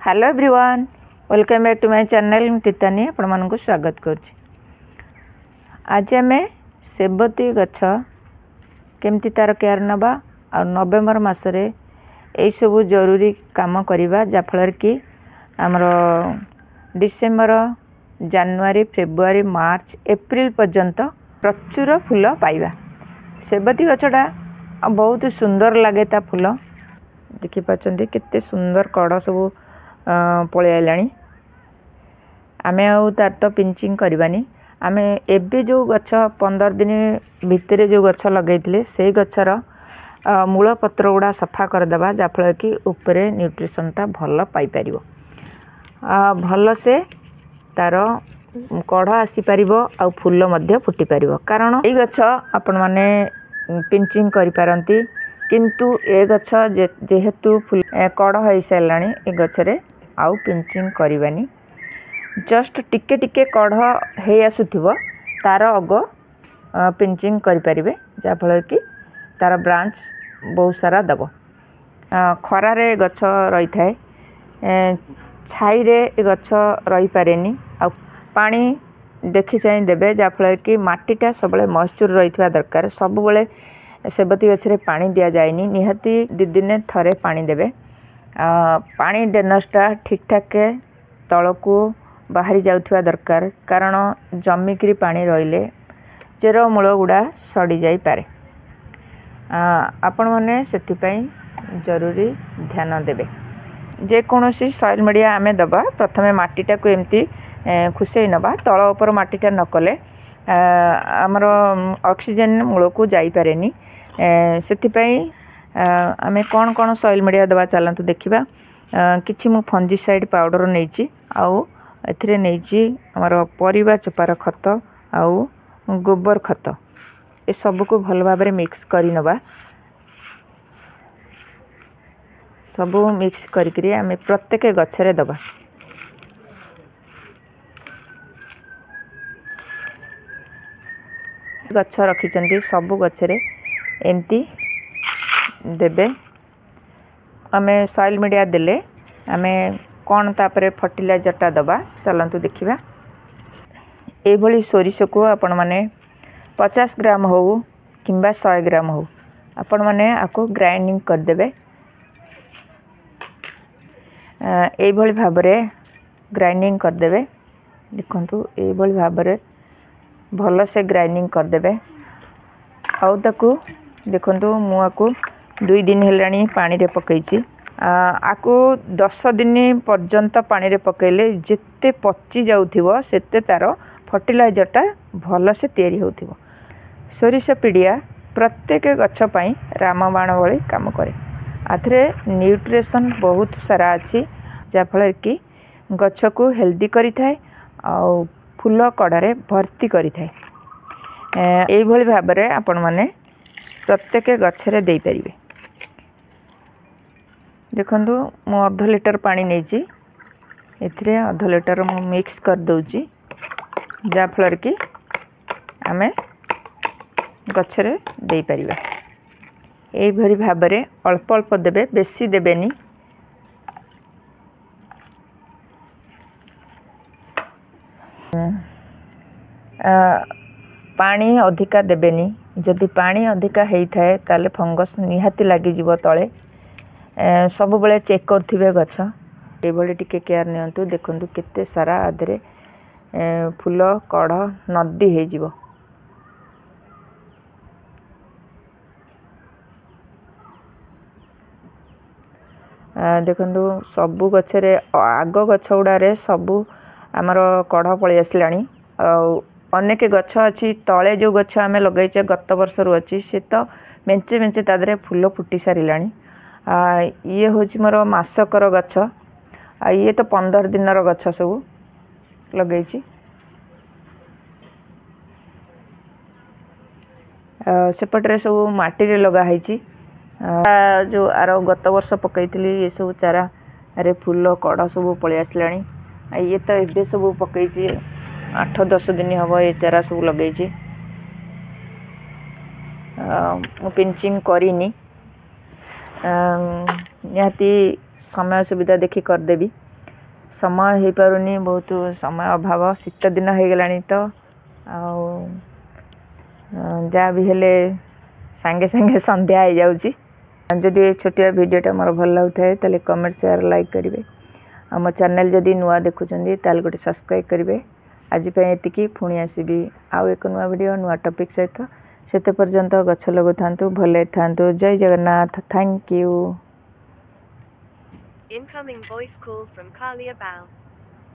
Hello everyone, welcome back to my channel. तीतानी आपण मानक स्वागत करुच्ची। आज आम सेबती गछ केमती तार केयर नबा और नवेम्बर मसरे यही सब जरूरी काम करवा जहाँफल कि आमर December January February March April पर्यंत प्रचुर फूल पाइबा। सेबती गछटा बहुत सुंदर लगे, ता फूल देखिपारे केते सुंदर कड़ सब पलि आइलाणी। आमे आउ तार तो पिंचिंग करवानी। आमे एबे जो गछ 15 दिन भितर जो गछ लगे से गछर मूल पत्र गुड़ा सफा करदे जहाँफल कि उपरे न्यूट्रिशनटा भल पाइपर, भल से तार कढ़ आसीपर आ फूल फुटी पार। कारण ये गछ आपण मैंने पिंचिंग करिपारंती, किंतु ए गछ जेहेतु फूल कढ़ हो सारा ए गछरे आउ पिंचिंग करवानी। जस्ट टिके टिके कढ़ हो आसुथिबो तार अग पिंचिंग करें जहाँफल कि तार ब्रांच बहुत सारा दब। खरारे गछ रही थाए, छाई रे गछ रही पारेनी। आ पानी देखी चाह देवे जहाँफल कि माटीटा सब मॉइस्चर रही दरकार। सब बेले सेबती गछरे पानी दिया जाएनी, निहाती 2 दिन थरे पानी देवे। पानी ड्रेनेजटा ठीक ठाक तलकू बाहरी जाउथुवा दरकार, कारण जमिकी पानी रहिले चेर मूल गुड़ा सड़ी जाई पारे। आपण मैंने से जरूरी ध्यान देवे। जेकोसी सॉइल मीडिया आमे दबा प्रथमे माटीटा को एमती खुसई नबा, तल उपर माटीटा न कले आमर ऑक्सीजन मूल को जाई पारेनी। सेथिपई आमे कौन कौन सॉइल मीडिया दबा चलतु देखा। किछि मु फंजीसाइड पाउडर नहीं आउ एथिरे नहीं आमर परिवा चोपार खत आउ गोबर खत ए सब को भल भाव मिक्स करी नबा। सब मिक्स करी आमे प्रत्येक गछरे दबा। गछ रखिचंती सब गछरे एमती देबे। आमे सॉइल मीडिया देले आमे कौन तापरे फर्टिलाइजरटा दबा चलतु देखा। ये सोरिष को आपण माने 50 ग्राम हो कि 100 ग्राम हो आपण माने आपको ग्राइंडिंग करदेवे। ये भाव ग्राइंडिंग करदेवे। देखंतु ये भाव भल से ग्राइंडिंग करदेवे। आउ ताकू देखंतु मु आकू 2 दिन हेलाणी पानी रे पकईची। आकू 10 दिन पर्यंत पानी रे पकेले जिते पची जाउथिबो सेते तार फर्टिलाइजरटा भल से तैयारी होथिबो। सोरिष पीडिया प्रत्येक गछ पई रामबाण भली काम करे। आथरे न्यूट्रिशन बहुत सारा अच्छी जहाँफल कि गछ को हेल्दी करि थाए आ फूल कड़े भर्ती करि थाए। एई भली भाबरे आपण माने प्रत्येक गछरे देई परिबे। देखंतु मु अध लिटर पानी नहीं, एथिरे अध लिटर मु मिक्स कर दउची जहाँफल कि आमे गछरे देई परिबा। एई भली भाबरे अल्प अल्प देबे, बेसी देबेनी। पानी अधिका देबेनी। जदि पानी अधिका हेई थाए ताले फंगस निहाती लागी जीवो तळे। सब बेले चेक करथिबे गछ। ए भली टिके केयर नियंतु। देखंतु केते सारा आधरे फूल कढ़ नदी हे जीवो। देखंतु सबु गछरे आग गछ गुड़ारे सबु आमर कढ़ पलि आसलाणी। अनेक गछ अच्छी तले जो गछ आमे लगैचे गत वर्षर अच्छी से तो मेंचे मेंचे तादरे फूल फुटी सारिलाणी। ये हूँ मोर मासकर गछ। ये तो 15 दिनर गछ सब लगे। सेपटे सब माटी लगाई जो आर गत वर्ष पकई ये सब चारा अरे फूल कड़ सब पलि आसलाणी। ये तो एबे सब पकई 8-10 दिन हम ये चारा सब लगे। मु पिंचिंग करनी निहाती समय सुविधा देखी करदेवी। समय हो पारुनी बहुत समय अभाव शीत दिन हो गलानी तो जहाँ भी हेले सांगे सांगे संध्या हो जाउची जदि छोटिया वीडियोटा मोर भल लगुए ताले कमेंट शेयर लाइक करेंगे आ मो चैनल जदि नुआ देखुंत ताले गोटे सब्सक्राइब करेंगे आज एतिकी पुणी आसबि आउ एक नुआ वीडियो नुआ टॉपिक सहित सेते पर्यंत गछ लगो थांतु भले थांतु जय Jagannath thank you Incoming voice call from Kalia Bao.